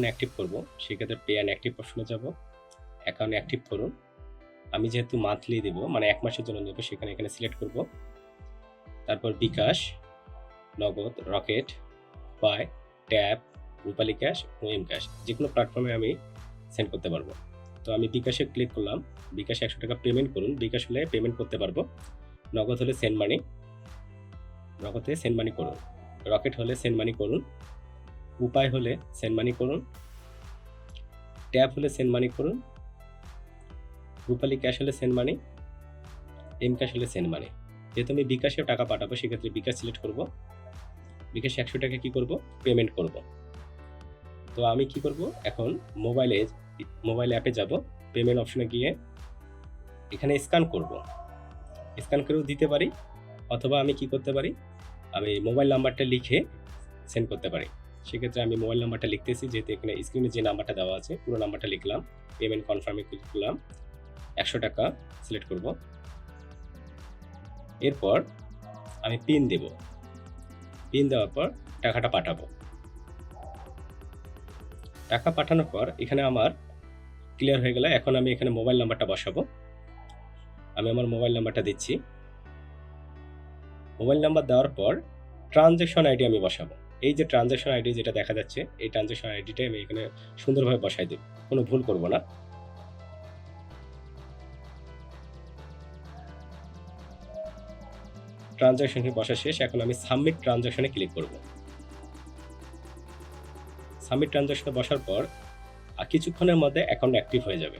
Account active করব, সেক্ষেত্রে pay and active অপশনে যাব। অ্যাকাউন্ট অ্যাক্টিভ করুন। আমি যেহেতু মান্থলি দেব, মানে 1 মাসের জন্য নেব, সেখানে এখানে সিলেক্ট করব। তারপর বিকাশ, নগদ, রকেট, পায়, ট্যাপ, রূপালী ক্যাশ ও এম ক্যাশ, যেকোনো প্ল্যাটফর্মে আমি সেন্ড করতে পারবো। তো আমি বিকাশে ক্লিক করলাম। বিকাশে 100 টাকা পেমেন্ট করুন। বিকাশ হলে পেমেন্ট করতে পারবো। নগদ হলে সেন্ড মানি, নগদে সেন্ড মানি করুন। রকেট হলে সেন্ড মানি করুন। উপায় হলে সেন্ড মানি করুন। ট্যাপ হলে সেন্ড মানি করুন। রূপালী ক্যাশ হলে সেন্ড মানি, এম ক্যাশ হলে সেন্ড মানি। যেহেতু আমি বিকাশে টাকা পাঠাবো, সেক্ষেত্রে বিকাশ সিলেক্ট করব। বিকাশে 100 টাকা কি করব, পেমেন্ট করব। তো আমি কি করব, এখন মোবাইল অ্যাপে যাব। পেমেন্ট অপশনে গিয়ে এখানে স্ক্যান করব। স্ক্যান করেও দিতে পারি, অথবা আমি কি করতে পারি, আমি মোবাইল নাম্বারটা লিখে সেন্ড করতে পারি। সেক্ষেত্রে আমি মোবাইল নাম্বারটা লিখতেছি, যেহেতু এখানে স্ক্রিনে যে নাম্বারটা দেওয়া আছে পুরো নাম্বারটা লিখলাম। পেমেন্ট কনফার্মে ক্লিক করলাম। 100 টাকা সিলেক্ট করব। এরপর আমি পিন দেব। পিন দেওয়ার পর টাকাটা পাঠাবো। টাকা পাঠানোর পর এখানে আমার ক্লিয়ার হয়ে গেল। এখন আমি এখানে মোবাইল নাম্বারটা বসাবো। আমি আমার মোবাইল নাম্বারটা দিচ্ছি। মোবাইল নাম্বার দেওয়ার পর ট্রানজ্যাকশন আইডি আমি বসাবো। এই যে ট্রানজ্যাকশন আইডি যেটা দেখা যাচ্ছে, এই ট্রানজ্যাকশন আইডিটা আমি এখানে সুন্দরভাবে বসাই দেব, কোনো ভুল করব না। ট্রানজ্যাকশনটি বসা শেষ। এখন আমি সাবমিট ট্রানজ্যাকশনে ক্লিক করব। সাবমিট ট্রানজ্যাকশনে বসার পর কিছুক্ষণের মধ্যে অ্যাকাউন্ট অ্যাক্টিভ হয়ে যাবে।